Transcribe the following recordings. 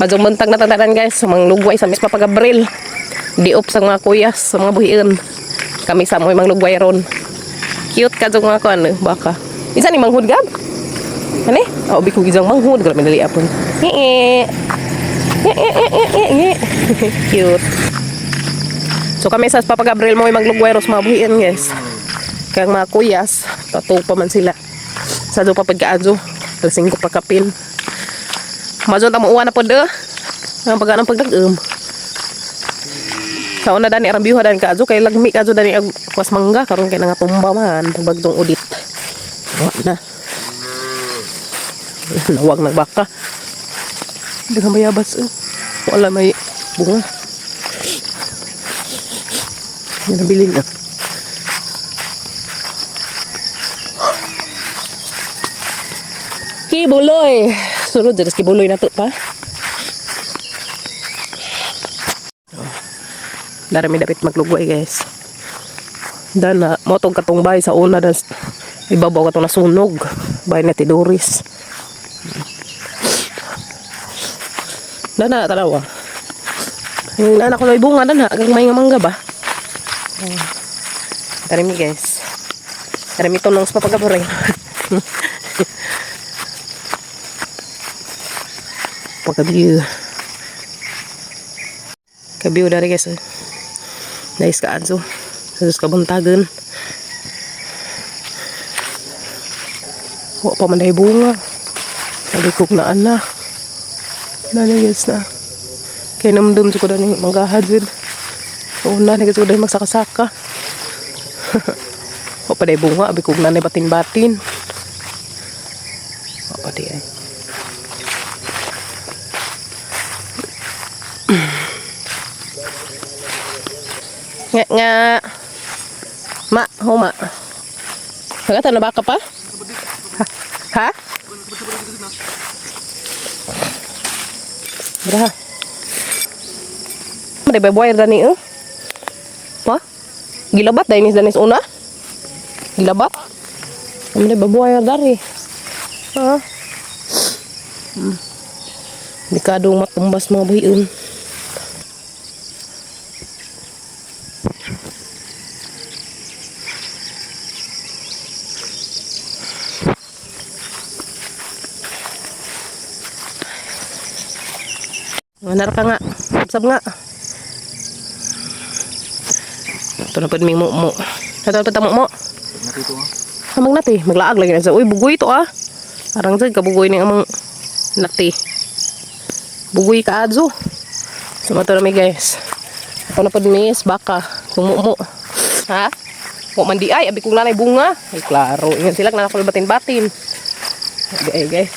Majong buntag na tatanan guys, sa mga lugway sa mis papagabril. Diop sa mga kuyas, sa mga buhiin. Kami sa mga lugway ron. Cute ka mga ko ano, baka. Isa ni manghud gab? Ani? Oh, biko gizang manghud, grabe dali apon. Cute. So kami sa papagabril mo maglugway ros mga buhiin guys. Kaya mga kuyas, tatog pa man sila. Sa do pa pagkaadyo, alasing ko pakapin. Majon ta mo uwan na pod ang pagganang pagdagum. Sa una dani arang biuha dan kaadyo kay lagmi kaadyo dani kwas mangga karon kay nangatumba man pagbagtong udit. Wa na. Nawag nagbaka. Daghang bayabas wala may bunga. Nabili na. Kibuloy. Sunod jelas kibuloy na to pa. Darami dapat maglugway guys. Dan na motong katong bahay sa una dan ibabaw katong nasunog. Bahay na Tidoris. Dan na talawa. Yung anak ko na ibunga dan ha. Agang may nga mangga ba? Darami guys. Darami to nang sa papagaburay. Pagkabiyo. Kabiyo dari guys. Nice ka anso. Sus kabuntagan. Wa pa man day bunga. Nalikog na anak. Guys na. Kaya namdum ko dani manggahadid. Una ni kasi dahil magsakasaka. Wa pa day bunga, abikog na ni batin-batin. Wa pa day ay. Nga. Ma, homa. Nagata na baka pa? Ha? Berah. Ada bebuair dani pa? Gilabat dani danis una? Gilabat? Ada bebuair dari. Ha? Dikadong matumbas mga buhiun. Manar ka nga. Sab nga. Ito na pa may mo. Ito na pa tamo mo. Amang nati. Maglaag lagi na sa. Uy, bugoy ito ah. Arang sad ka bugoy ng amang nati. Bugoy ka adzo. Sumato na may guys. Ito na pa miss. Baka. Tumumo. Ha? Huwag mandi ay. Abi kong nanay bunga. Ay, klaro. Ingan sila nakapalbatin-batin. Ay guys.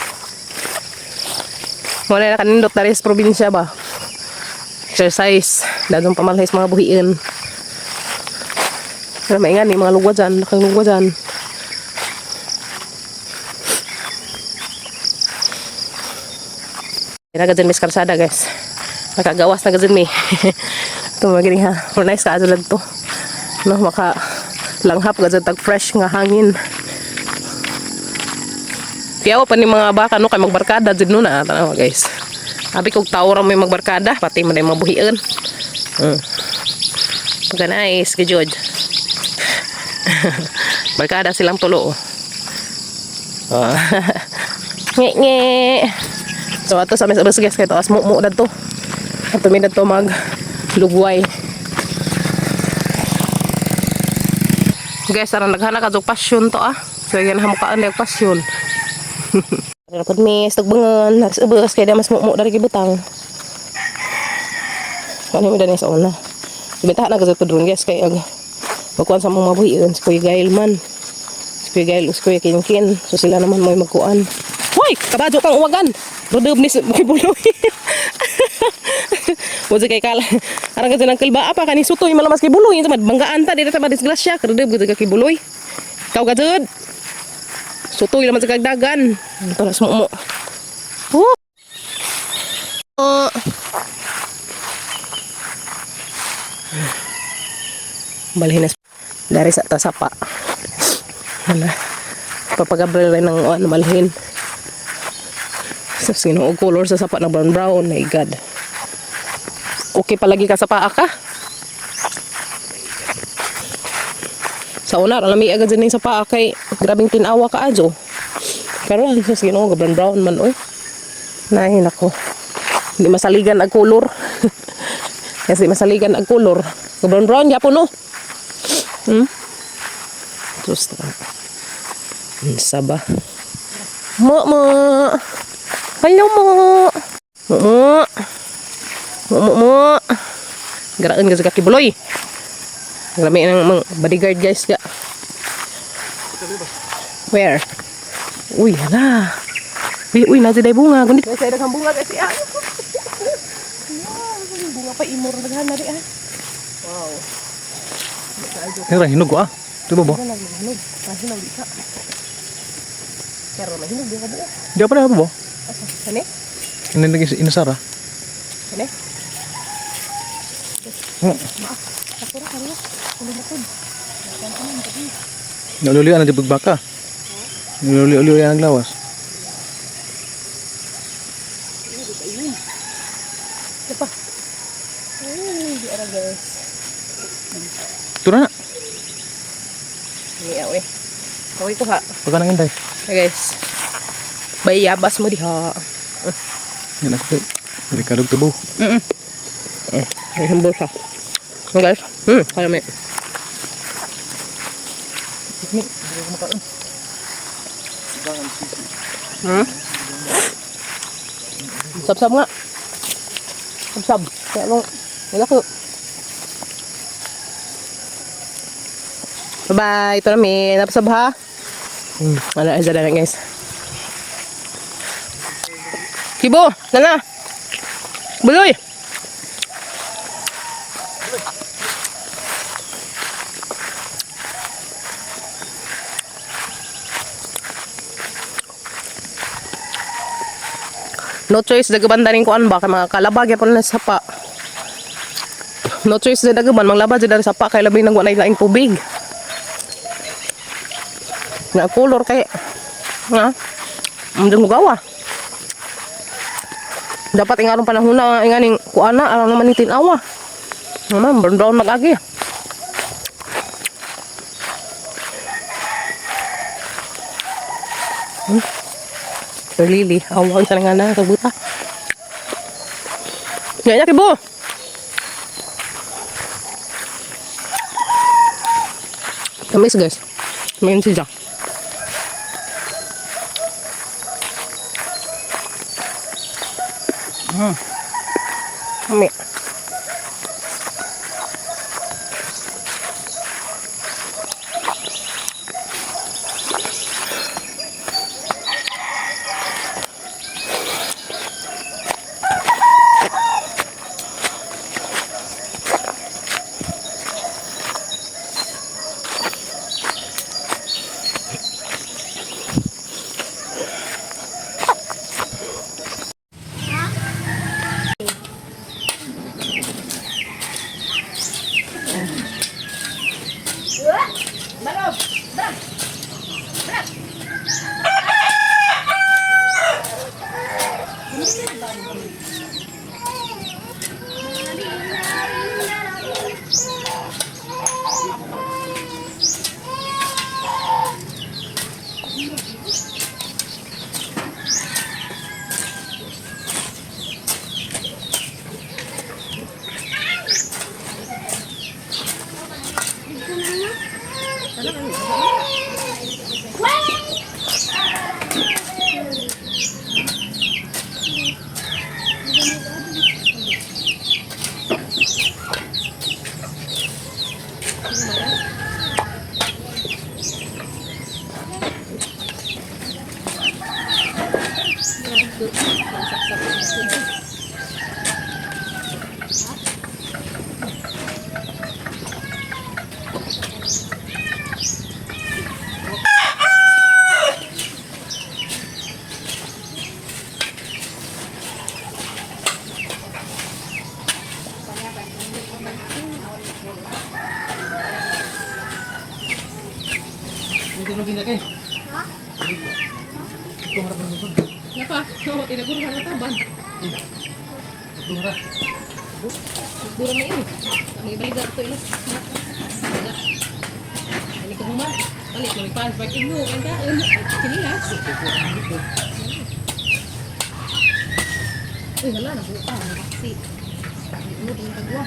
Wala na kanindot dari sa probinsya ba? Exercise. Dadong pamalhay sa mga buhiin. Pero maingan mga lugwa dyan. Lakang lugwa dyan. Kaya dyan mis karsada guys. Nakagawas na dyan mi. Ito mga gini ha. For nice ka dyan to. No, maka langhap ka dyan tag fresh nga hangin. Kaya pa ni mga baka no kay magbarkada jud no na tanaw guys. Abi kog tawo ra may magbarkada pati man ay mabuhian. Pagka nice gejod. Barkada silang tulo. Nge. So ato sa mes guys kay taas mo dadto. Ato mi dadto mag lugway. Guys, arang naghana ka jog pasyon to ah. So yan hamukaan yung pasyon. Dapat mis tagbangan harus ubos kaya mas mukmuk dari kibutang. Ano mi dani sa una. Ibentahan na gazet drone guys kay ag magkuan sa mga mabuhian si Kuya Gail man. Si Kuya Gail us Kuya Kinkin. So sila naman may magkuan. Hoy, kabadyo kang uwagan. Rodub ni kibuloy. Wala kay kala. Arang gazet ng kilba apa kani sutoy malamas kibuloy tamad banggaan ta diri ta disgrasya rodub gazet kibuloy. Kau gazet sutoy naman sa kagdagan. Ito na sumumo. Balhin na dari sa tasapa. Papagabril rin ng balhin. So, sinuog color sa sapa na brown brown. My God. Okay palagi ka sa paa ka? Sa una, alami agad din sa paa kay grabing tinawa ka adyo. Pero sa sinuog brown brown man oy. Nahin ako. Hindi masaligan ang color. Kasi masaligan ang color. Brown brown yapon no. Terus saba. Mo. Hello mo. Mo. Garaan ka sa kakibuloy. Lami ng bodyguard guys ya. Where? Uy, hala. Uy, nasa day bunga. Kundi sa daghang bunga kasi ah. Bunga pa imor daghan na ri ah. Wow. Ini hinog ko ah. Ito ba? Hinog. Hinog bisa. Pero may hinog di ka buo. Di apa apa ba? Ano? Ini lagi inasara. Ano? Sakura ka rin. Naluli na di pagbaka. Naluli ang lawas. Apa? Di ara guys. Tura na. Ini awe. Kaway ko ha. Pagka nang inday. Guys. Bayabas mo diha. Yan ako kay. Dari kadog tubo. Ay hambol siya. Guys. Kaya may. Sab-sab nga. Sab-sab. Kaya lang. Wala ko. Bye-bye. Ito namin. Napasab ha. Wala na guys. Kibo. Nana. Buloy. No choice dagaban daning kuan ba kay mga kalabag yapon na sapa. No choice dagaban manglaba jud dari sapa kay labi nang wa laing tubig. Na color kay nga mudeng gawa. Dapat ingarong panahon na inganing kuana alang naman ni tinawa. Naman brown mag-agi. Lili, awang sa nga na kabuta. Ganyan kibo. Tamis guys. Main siya. Kami. Ito lagi na kay. Ha? Ito harap ng pa. No, tinaguro na taban. Dura na ini. Ang ibaligar to ilas. Ini ko man. Balik mo pa pag ino kan ka. Sinilas. Wala na buka na kasi. Ano din kagwa.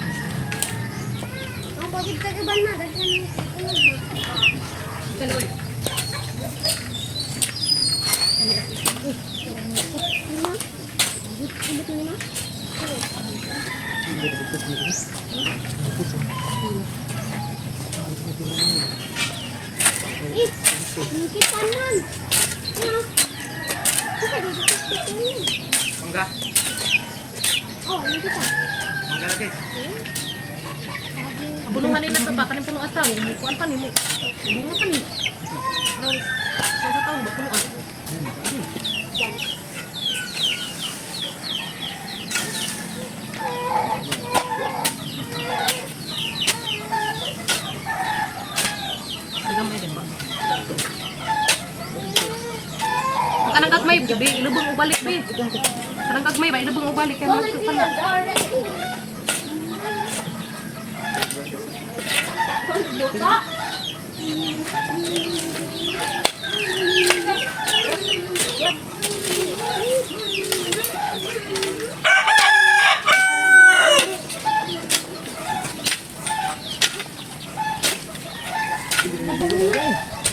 Ang pagod ka iban na daghan. Kaloy. Mungkin kanan. Mangga. Oh, ini kita. Mangga lagi. Bulungan nila sa pakanin puno asaw. Kuan pa ni mo. Bulungan pa ni. Sa taong ba puno. Gamay din ba? Kanang gagmay gabi ilubong mo balik bi. Kanang gagmay ba ilubong mo balik kay mo pala.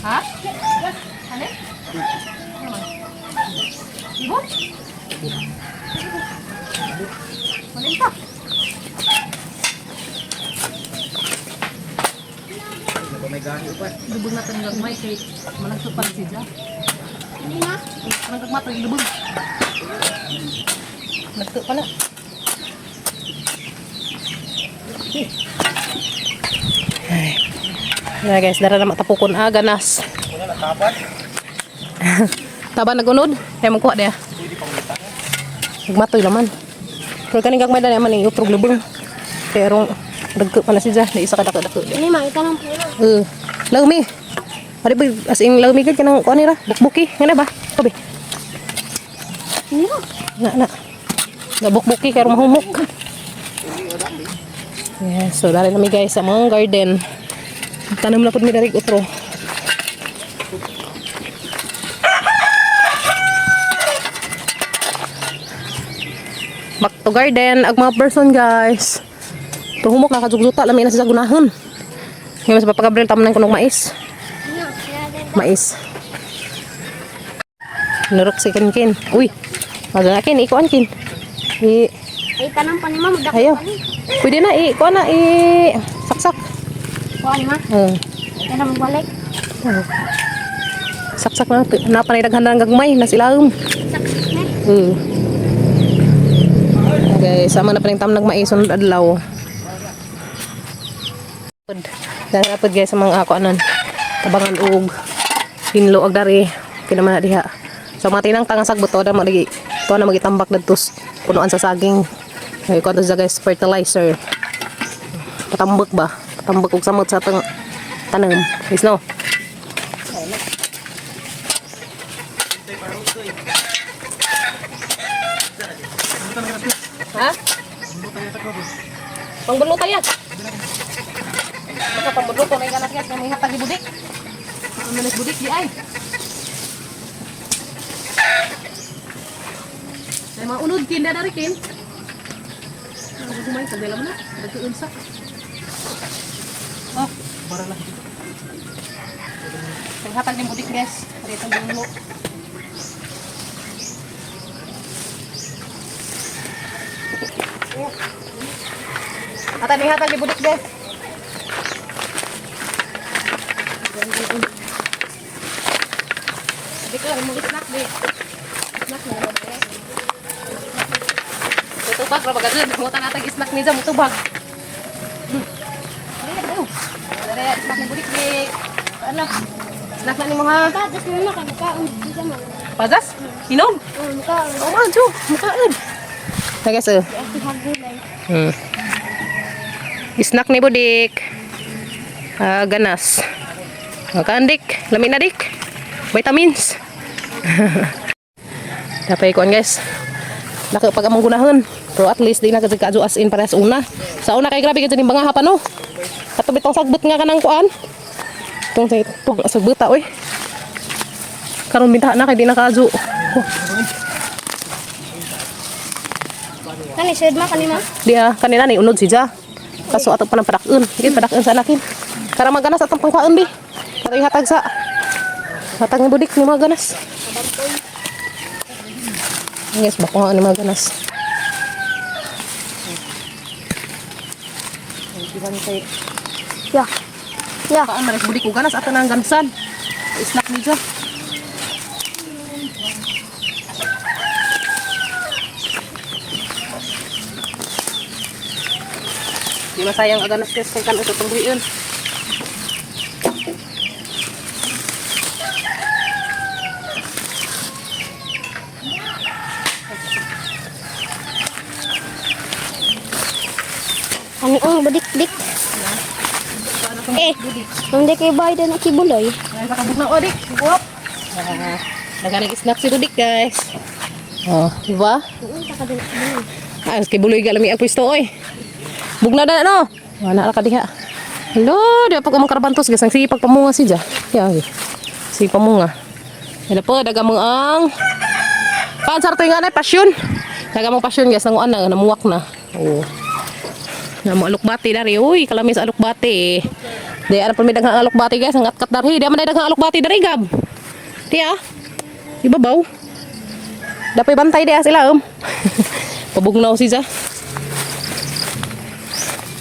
Ha? Ano? Ibu? Malin pa. Lubog natin ng gagmay kay malagsot pa rin siya. Ini na. Anong gagmato yung lubog? Lagto pala. Ay. Yeah, guys, dara na matapukon ganas. Taban nagunod, kaya magkuha dia. Nagmatoy naman. Pero kaning gagmay na naman yung utrog lubong. Pero dagko pa na siya, na isa ka dako-dako. Ini mah kita nang pula. Lagmi. Ari ba as in lagmi gid kanang kuan nira, bukbuki, ngana ba? Kobe. Ini mo. Na. Nabukbuki kay mahumok. Yeah, so dali nami guys sa mga garden. Tanam na pud mi diri utro. Back to garden ag mga person guys. Tuhumok na kajugjuta lami na sa gunahon. Ngayon sa papagabril taman ko ng mais. Ano? Kaya din. Mais. Nurok si Kin. Uy. Maganakin ikuan kin. Ay tanang pa ni mama dak. Ayo. Pwede na ikuan na saksak. Kuha ni ma. Ay tanang balik. Saksak na napanay daghan ng gagmay na silahom. Okay, sama na paning tam nagmais sunod adlaw. Dahil rapod guys sa mga ako anan tabangan og hinlo ag dari kinaman na diha. So mga tinang tangang sagbot to na magigi to na magitambak dadtos punuan sa saging. Ay ko sa guys fertilizer. Patambak ba? Patambak og samot sa tang tanom. Is no. Ha? Pangbulo tayo. Baka pangbulo ko na yung ganas-gas na may hatag di budik. Manis budik di ay. Ay mga unod kin na rin kin. Gumay sa dala mo na. Nagtuunsa. Oh, bara lang. May hatag di budik guys. Parito bulo. Ata ni hatag di budik guys. Di ko lang mo snack di. Snack na ba? Tutubag ra bagad. Mutan natag snack ni jam tutubag. Dere snack ni budik di. Ano? Snack na ni mo ha. Tapos na kan kaon di man. Pajas? Hinom? Oh, kaon. Oh, manjo. Mukaan. Na guys. Ako hagulay. Snack ni budik. Ganas. Makan dik, lamin na dik. Vitamins. Dapat ikuan guys. Naka pag among gunahon. Pero at least di na kasi kadyo as in para sa una. Sa una kay grabe ka dyan yung mga hapan no. At bitong sagbot nga kanang kuan. Itong sa itong sagbot ta oy. Karon minta na kay di na kadyo. Kani shed ma kanima. Dia kanina ni unod si Ja. Kaso ato pa nang padakun. Gid padakun sa anakin. Para maganas atong pangkuan bi. Para ihatag sa hatag ni budik ni mga ganas. Yes, bako nga ni mga ganas. Ya. Ya. Kaan maris budik ko ganas ato nang gansan. Snack ni Ja. Di masayang aganas guys kay kan ito tungguin. Ani badik-dik. Hindi kay bayad na kibuloy. Ay, sakabog na odik. Buwap. Naganig snack si Dudik, guys. Oh, diba? Ay, kay buloy galami ang pwesto, oy. Bugna na, no? Wala na ka diha. Hello, di pa ko makarabantos, guys. Ang sipag pamunga si Ja. Yan, si pamunga. Yan po, dagamang ang... Pansar to yung anay, pasyon. Dagamang pasyon, guys. Nanguan na, namuwak na. Oh. Namu alukbati dari. Uy, kalamis alukbati. Di ana pud mi daghang alukbati guys, ang atkat dari. Di man daghang alukbati dari gab. Di ibabaw. Dapat bantay dia sila Pabugnaw si Ja.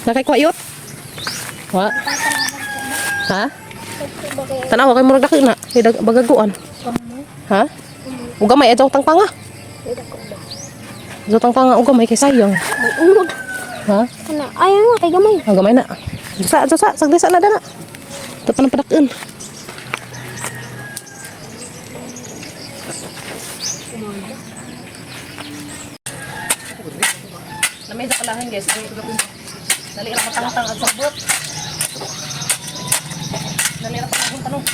Nakay kwayot. Wa. Ha? Tanaw kay murag daki na. Kay bagaguan. Ha? Uga may adto tangpanga. Adto tangpanga uga may kay sayang. Ha? Kana ayaw nga kay gamay. Ang gamay na. Sa sagdi sa na dana. Ito pa ng padakun. Lamay sa kalahan guys. Dali ra patang-tang ang sagbot. Dali ra patang tanong.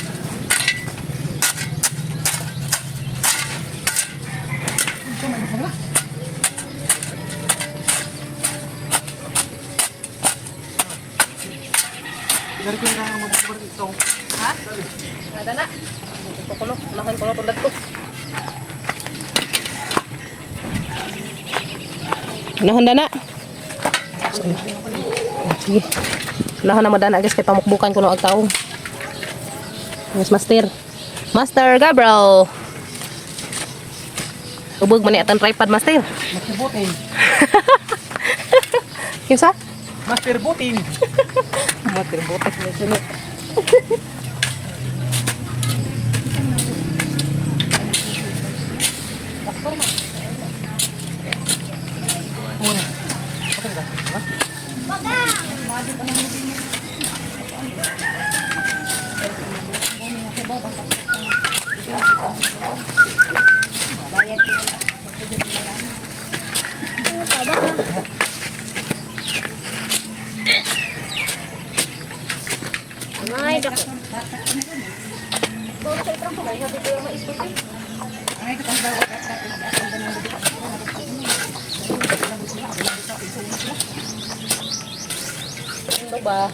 Ha? Ada na. Kulo, lahan ko tulad ko. Nahanda na. Sige. Lahan na madana guys kay pamukbukan ko no ag taong. Yes, master. Master Gabriel. Ubog man ni atan tripod master. Master Butin. Kinsa? Master Butin. Master Butin. Ay, dako. Ano ba?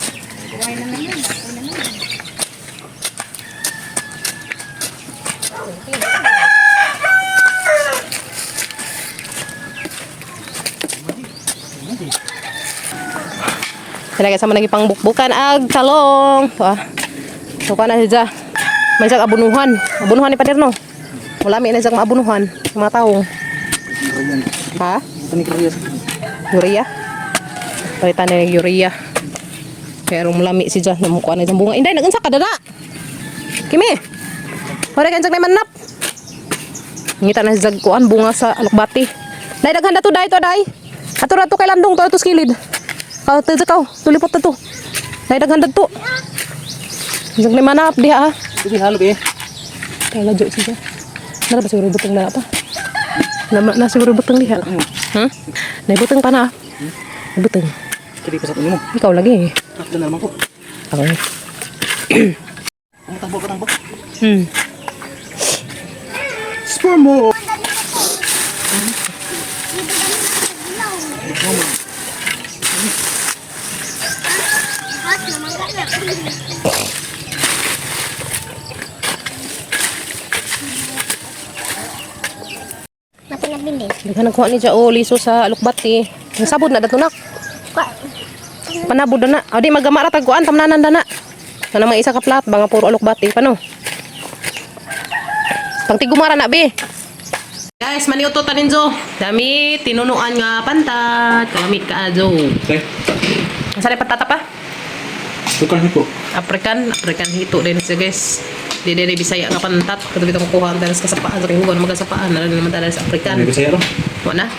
Sila kasama nagipang bukbukan ag talong. So na siya. May siyang abunuhan. Abunuhan ni Pader no. Wala may na siyang maabunuhan. Mga taong. Ha? Urea? Palitan na yung urea. Kaya rin malami siya. Namukuha na siyang bunga. Inday, nag-unsa ka dada. Kimi. Wala ka siyang manap. Ngita na siya kuan bunga sa alukbati. Day, daghan na to, day. Ato kay landong to. Ito skilid. Kau tu kau, tulipot tu. Nay daghan to. Jeng ni mana dia ah? Sige halo be. Kala jo siya. Nara ba siguro butang na pa? Na siguro butang diha. Ha? Nay butang pa na. Butang. Kiri kasat mo. Ikaw lagi. Ako na naman ko. Ako. Tumbo. Hmm. Spermo. Hot naman ka na. Mati nagbilis. Daghan nagkuha ni Jao liso sa alukbati. Ang sabod na datunak. Panabod na. O di magama ra tagkuan tamnanan dana. Kana mga isa ka plat banga puro alukbati pano. Pangtigumara na be. Guys, maniuto tanin Jo. Dami tinunuan nga pantat. Kalamit ka Jo. Okay. Asa patata pa? Tukar hito. African hito din siya guys. Di din Bisaya nga pantat. Katubi ito kukuha ang dalas kasapaan. Sa hugon magasapaan. Naran naman tayo sa African. Ano Bisaya ro? Wala na.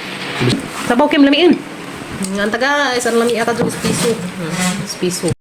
Sabaw kim lamiin. Ang taga, isang lami ata doon, piso. Piso.